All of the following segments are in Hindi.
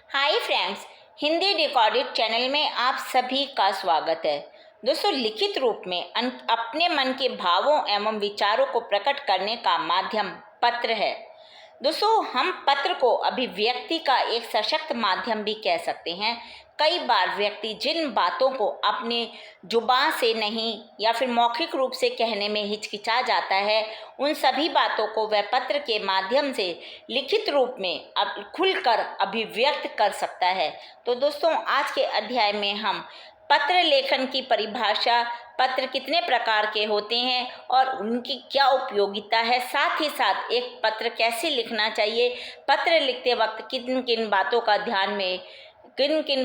Hi friends, Hindi recorded channel में आप सभी का स्वागत है। दोस्तों, लिखित रूप में अपने मन के भावों एवं विचारों को प्रकट करने का माध्यम पत्र है। दोस्तों, हम पत्र को अभिव्यक्ति का एक सशक्त माध्यम भी कह सकते हैं। कई बार व्यक्ति जिन बातों को अपने जुबान से नहीं या फिर मौखिक रूप से कहने में हिचकिचा जाता है, उन सभी बातों को वह पत्र के माध्यम से लिखित रूप में खुलकर अभिव्यक्त कर सकता है। तो दोस्तों, आज के अध्याय में हम पत्र लेखन की परिभाषा, पत्र कितने प्रकार के होते हैं और उनकी क्या उपयोगिता है, साथ ही साथ एक पत्र कैसे लिखना चाहिए, पत्र लिखते वक्त किन किन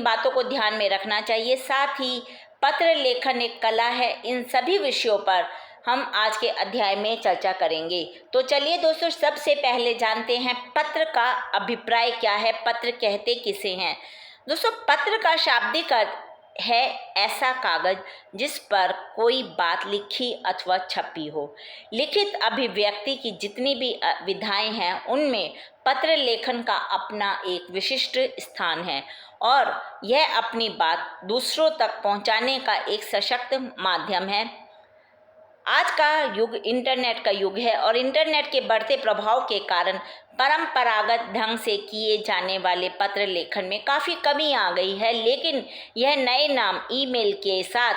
बातों को ध्यान में रखना चाहिए, साथ ही पत्र लेखन एक कला है, इन सभी विषयों पर हम आज के अध्याय में चर्चा करेंगे। तो चलिए दोस्तों, सबसे पहले जानते हैं पत्र का अभिप्राय क्या है, पत्र कहते किसे हैं। दोस्तों, पत्र का शाब्दिक अर्थ है ऐसा कागज जिस पर कोई बात लिखी अथवा छपी हो। लिखित अभिव्यक्ति की जितनी भी विधाएं हैं, उनमें पत्र लेखन का अपना एक विशिष्ट स्थान है और यह अपनी बात दूसरों तक पहुंचाने का एक सशक्त माध्यम है। आज का युग इंटरनेट का युग है और इंटरनेट के बढ़ते प्रभाव के कारण परंपरागत ढंग से किए जाने वाले पत्र लेखन में काफ़ी कमी आ गई है, लेकिन यह नए नाम ईमेल के साथ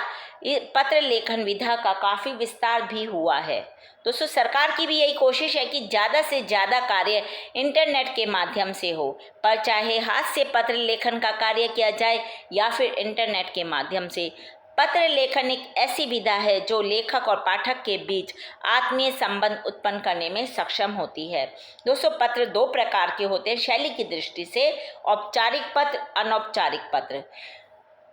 पत्र लेखन विधा का काफ़ी विस्तार भी हुआ है। दोस्तों, सरकार की भी यही कोशिश है कि ज़्यादा से ज़्यादा कार्य इंटरनेट के माध्यम से हो, पर चाहे हाथ से पत्र लेखन का कार्य किया जाए या फिर इंटरनेट के माध्यम से। पत्र लेखन एक ऐसी विधा है जो लेखक और पाठक के बीच आत्मीय संबंध उत्पन्न करने में सक्षम होती है। दोस्तों, पत्र दो प्रकार के होते हैं शैली की दृष्टि से: औपचारिक पत्र, अनौपचारिक पत्र।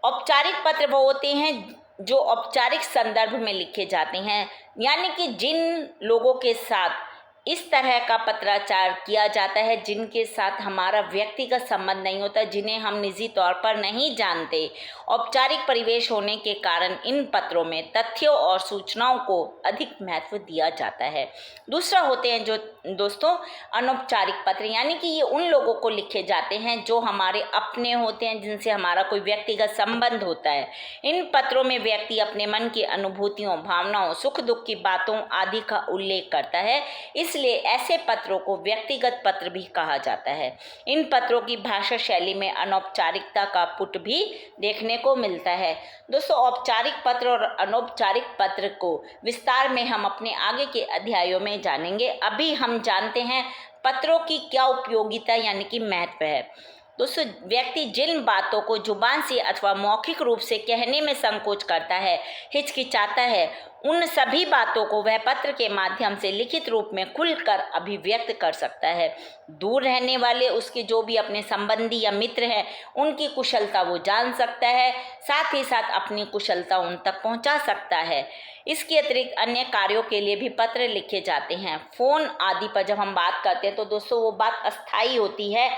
औपचारिक पत्र वो होते हैं जो औपचारिक संदर्भ में लिखे जाते हैं, यानी कि जिन लोगों के साथ इस तरह का पत्राचार किया जाता है जिनके साथ हमारा व्यक्तिगत संबंध नहीं होता, जिन्हें हम निजी तौर पर नहीं जानते। औपचारिक परिवेश होने के कारण इन पत्रों में तथ्यों और सूचनाओं को अधिक महत्व दिया जाता है। दूसरा होते हैं जो दोस्तों अनौपचारिक पत्र, यानी कि ये उन लोगों को लिखे जाते हैं जो हमारे अपने होते हैं, जिनसे हमारा कोई व्यक्तिगत संबंध होता है। इन पत्रों में व्यक्ति अपने मन की अनुभूतियों, भावनाओं, सुख दुख की बातों आदि का उल्लेख करता है, इसलिए ऐसे पत्रों को व्यक्तिगत पत्र भी कहा जाता है। इन पत्रों की भाषा शैली में अनौपचारिकता का पुट भी देखने को मिलता है। दोस्तों, औपचारिक पत्र और अनौपचारिक पत्र को विस्तार में हम अपने आगे के अध्यायों में जानेंगे। अभी हम जानते हैं पत्रों की क्या उपयोगिता यानी कि महत्व है। दोस्तों, व्यक्ति जिन बातों को जुबान से अथवा मौखिक रूप से कहने में संकोच करता है, हिचकिचाता है, उन सभी बातों को वह पत्र के माध्यम से लिखित रूप में खुलकर अभिव्यक्त कर सकता है। दूर रहने वाले उसके जो भी अपने संबंधी या मित्र हैं, उनकी कुशलता वो जान सकता है, साथ ही साथ अपनी कुशलता उन तक पहुंचा सकता है। इसके अतिरिक्त अन्य कार्यों के लिए भी पत्र लिखे जाते हैं। फ़ोन आदि पर जब हम बात करते हैं तो दोस्तों वो बात अस्थायी होती है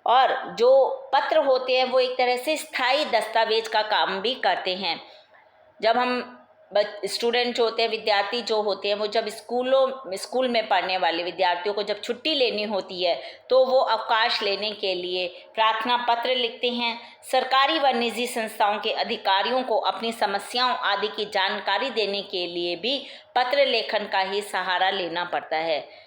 और जो पत्र होते हैं वो एक तरह से स्थायी दस्तावेज का काम भी करते हैं। जब हम स्टूडेंट जो होते हैं, विद्यार्थी जो होते हैं, वो जब स्कूल में पढ़ने वाले विद्यार्थियों को जब छुट्टी लेनी होती है तो वो अवकाश लेने के लिए प्रार्थना पत्र लिखते हैं। सरकारी व निजी संस्थाओं के अधिकारियों को अपनी समस्याओं आदि की जानकारी देने के लिए भी पत्र लेखन का ही सहारा लेना पड़ता है।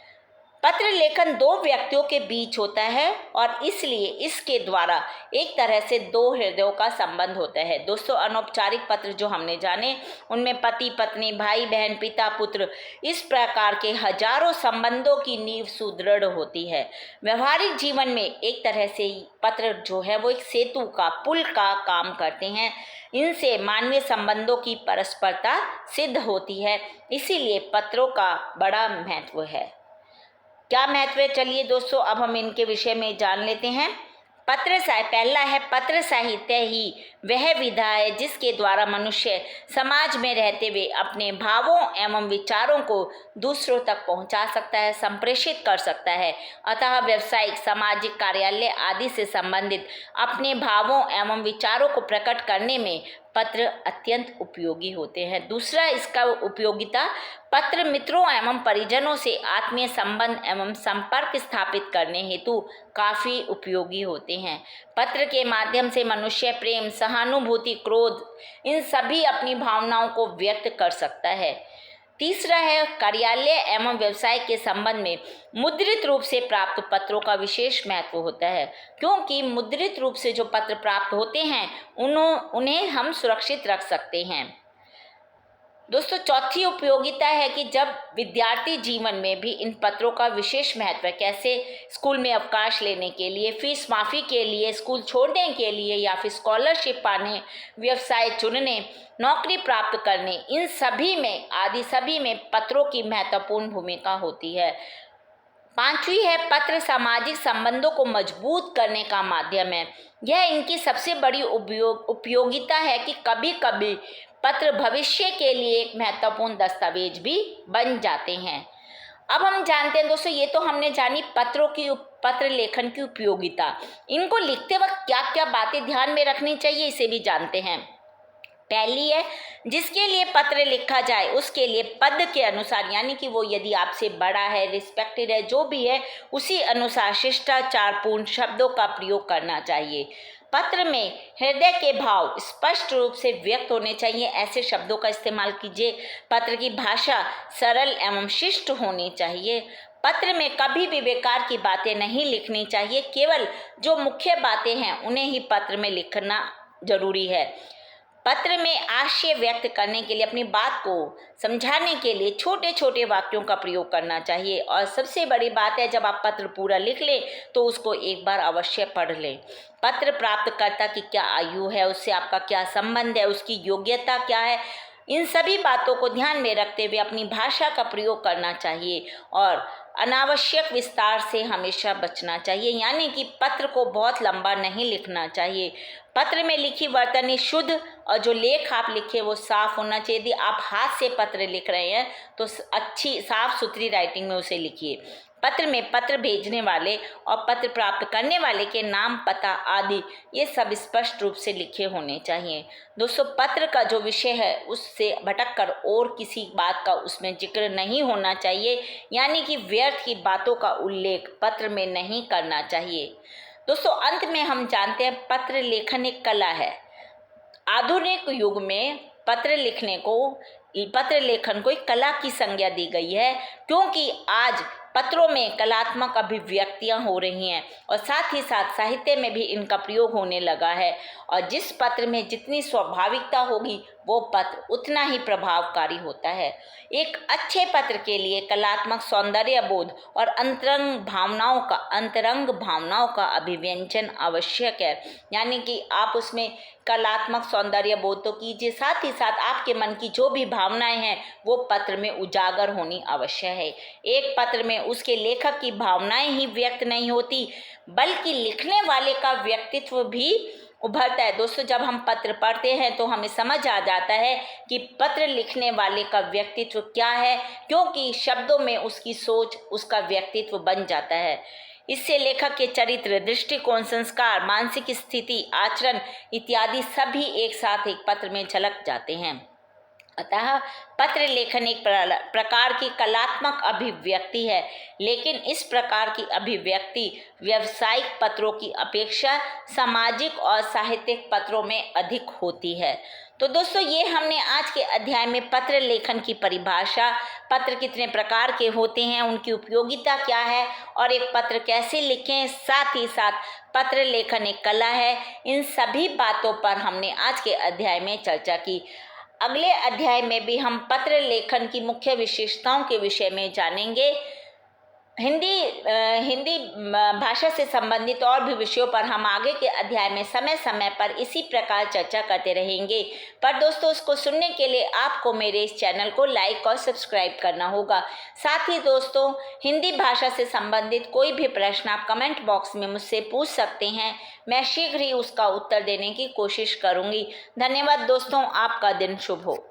पत्र लेखन दो व्यक्तियों के बीच होता है और इसलिए इसके द्वारा एक तरह से दो हृदयों का संबंध होता है। दोस्तों, अनौपचारिक पत्र जो हमने जाने, उनमें पति पत्नी, भाई बहन, पिता पुत्र, इस प्रकार के हजारों संबंधों की नींव सुदृढ़ होती है। व्यवहारिक जीवन में एक तरह से पत्र जो है वो एक सेतु का, पुल का काम करते हैं। इनसे मानवीय संबंधों की परस्परता सिद्ध होती है, इसीलिए पत्रों का बड़ा महत्व है। क्या महत्व है, चलिए दोस्तों अब हम इनके विषय में जान लेते हैं। पहला है, पत्र साहित्य ही वह विधा है जिसके द्वारा मनुष्य समाज में रहते हुए अपने भावों एवं विचारों को दूसरों तक पहुंचा सकता है, संप्रेषित कर सकता है। अतः व्यावसायिक, सामाजिक, कार्यालय आदि से संबंधित अपने भावों एवं विचारों को प्रकट करने में पत्र अत्यंत उपयोगी होते हैं। दूसरा इसका उपयोगिता, पत्र मित्रों एवं परिजनों से आत्मीय संबंध एवं संपर्क स्थापित करने हेतु काफी उपयोगी होते हैं। पत्र के माध्यम से मनुष्य प्रेम, सहानुभूति, क्रोध, इन सभी अपनी भावनाओं को व्यक्त कर सकता है। तीसरा है, कार्यालय एवं व्यवसाय के संबंध में मुद्रित रूप से प्राप्त पत्रों का विशेष महत्व होता है, क्योंकि मुद्रित रूप से जो पत्र प्राप्त होते हैं उन्हें हम सुरक्षित रख सकते हैं। दोस्तों, चौथी उपयोगिता है कि जब विद्यार्थी जीवन में भी इन पत्रों का विशेष महत्व है। कैसे? स्कूल में अवकाश लेने के लिए, फीस माफ़ी के लिए, स्कूल छोड़ने के लिए या फिर स्कॉलरशिप पाने, व्यवसाय चुनने, नौकरी प्राप्त करने, इन सभी में पत्रों की महत्वपूर्ण भूमिका होती है। पांचवी है, पत्र सामाजिक संबंधों को मजबूत करने का माध्यम है। यह इनकी सबसे बड़ी उपयोगिता है कि कभी कभी पत्र भविष्य के लिए एक महत्वपूर्ण दस्तावेज भी बन जाते हैं। अब हम जानते हैं दोस्तों, ये तो हमने जानी पत्र लेखन की उपयोगिता। इनको लिखते वक्त क्या क्या बातें ध्यान में रखनी चाहिए, इसे भी जानते हैं। पहली है, जिसके लिए पत्र लिखा जाए उसके लिए पद के अनुसार, यानी कि वो यदि आपसे बड़ा है, रिस्पेक्टेड है, जो भी है, उसी अनुसार शिष्टाचारपूर्ण शब्दों का प्रयोग करना चाहिए। पत्र में हृदय के भाव स्पष्ट रूप से व्यक्त होने चाहिए, ऐसे शब्दों का इस्तेमाल कीजिए। पत्र की भाषा सरल एवं शिष्ट होनी चाहिए। पत्र में कभी भी बेकार की बातें नहीं लिखनी चाहिए, केवल जो मुख्य बातें हैं उन्हें ही पत्र में लिखना जरूरी है। पत्र में आशय व्यक्त करने के लिए, अपनी बात को समझाने के लिए छोटे छोटे वाक्यों का प्रयोग करना चाहिए। और सबसे बड़ी बात है, जब आप पत्र पूरा लिख लें तो उसको एक बार अवश्य पढ़ लें। पत्र प्राप्तकर्ता की क्या आयु है, उससे आपका क्या संबंध है, उसकी योग्यता क्या है, इन सभी बातों को ध्यान में रखते हुए अपनी भाषा का प्रयोग करना चाहिए और अनावश्यक विस्तार से हमेशा बचना चाहिए, यानी कि पत्र को बहुत लंबा नहीं लिखना चाहिए। पत्र में लिखी वर्तनी शुद्ध और जो लेख आप लिखे वो साफ होना चाहिए। यदि आप हाथ से पत्र लिख रहे हैं तो अच्छी साफ सुथरी राइटिंग में उसे लिखिए। पत्र में पत्र भेजने वाले और पत्र प्राप्त करने वाले के नाम, पता आदि ये सब स्पष्ट रूप से लिखे होने चाहिए। दोस्तों, पत्र का जो विषय है उससे भटककर और किसी बात का उसमें जिक्र नहीं होना चाहिए, यानी कि व्यर्थ की बातों का उल्लेख पत्र में नहीं करना चाहिए। दोस्तों, अंत में हम जानते हैं पत्र लेखन एक कला है। आधुनिक युग में पत्र लेखन को एक कला की संज्ञा दी गई है, क्योंकि आज पत्रों में कलात्मक अभिव्यक्तियां हो रही हैं और साथ ही साथ साहित्य में भी इनका प्रयोग होने लगा है। और जिस पत्र में जितनी स्वाभाविकता होगी वो पत्र उतना ही प्रभावकारी होता है। एक अच्छे पत्र के लिए कलात्मक सौंदर्य बोध और अंतरंग भावनाओं का अभिव्यंजन आवश्यक है, यानी कि आप उसमें कलात्मक सौंदर्य बोध तो कीजिए, साथ ही साथ आपके मन की जो भी भावनाएं हैं वो पत्र में उजागर होनी आवश्यक है। एक पत्र में उसके लेखक की भावनाएं ही व्यक्त नहीं होती, बल्कि लिखने वाले का व्यक्तित्व भी उभरता है। दोस्तों, जब हम पत्र पढ़ते हैं तो हमें समझ आ जाता है कि पत्र लिखने वाले का व्यक्तित्व क्या है, क्योंकि शब्दों में उसकी सोच, उसका व्यक्तित्व बन जाता है। इससे लेखक के चरित्र, दृष्टिकोण, संस्कार, मानसिक स्थिति, आचरण इत्यादि सभी एक साथ एक पत्र में झलक जाते हैं। अतः पत्र लेखन एक प्रकार की कलात्मक अभिव्यक्ति है, लेकिन इस प्रकार की अभिव्यक्ति व्यावसायिक पत्रों की अपेक्षा सामाजिक और साहित्यिक पत्रों में अधिक होती है। तो दोस्तों, ये हमने आज के अध्याय में पत्र लेखन की परिभाषा, पत्र कितने प्रकार के होते हैं, उनकी उपयोगिता क्या है और एक पत्र कैसे लिखें, साथ ही साथ पत्र लेखन एक कला है, इन सभी बातों पर हमने आज के अध्याय में चर्चा की। अगले अध्याय में भी हम पत्र लेखन की मुख्य विशेषताओं के विषय में जानेंगे। हिंदी भाषा से संबंधित और भी विषयों पर हम आगे के अध्याय में समय समय पर इसी प्रकार चर्चा करते रहेंगे। पर दोस्तों, उसको सुनने के लिए आपको मेरे इस चैनल को लाइक और सब्सक्राइब करना होगा। साथ ही दोस्तों, हिंदी भाषा से संबंधित कोई भी प्रश्न आप कमेंट बॉक्स में मुझसे पूछ सकते हैं। मैं शीघ्र ही उसका उत्तर देने की कोशिश करूंगी। धन्यवाद दोस्तों, आपका दिन शुभ हो।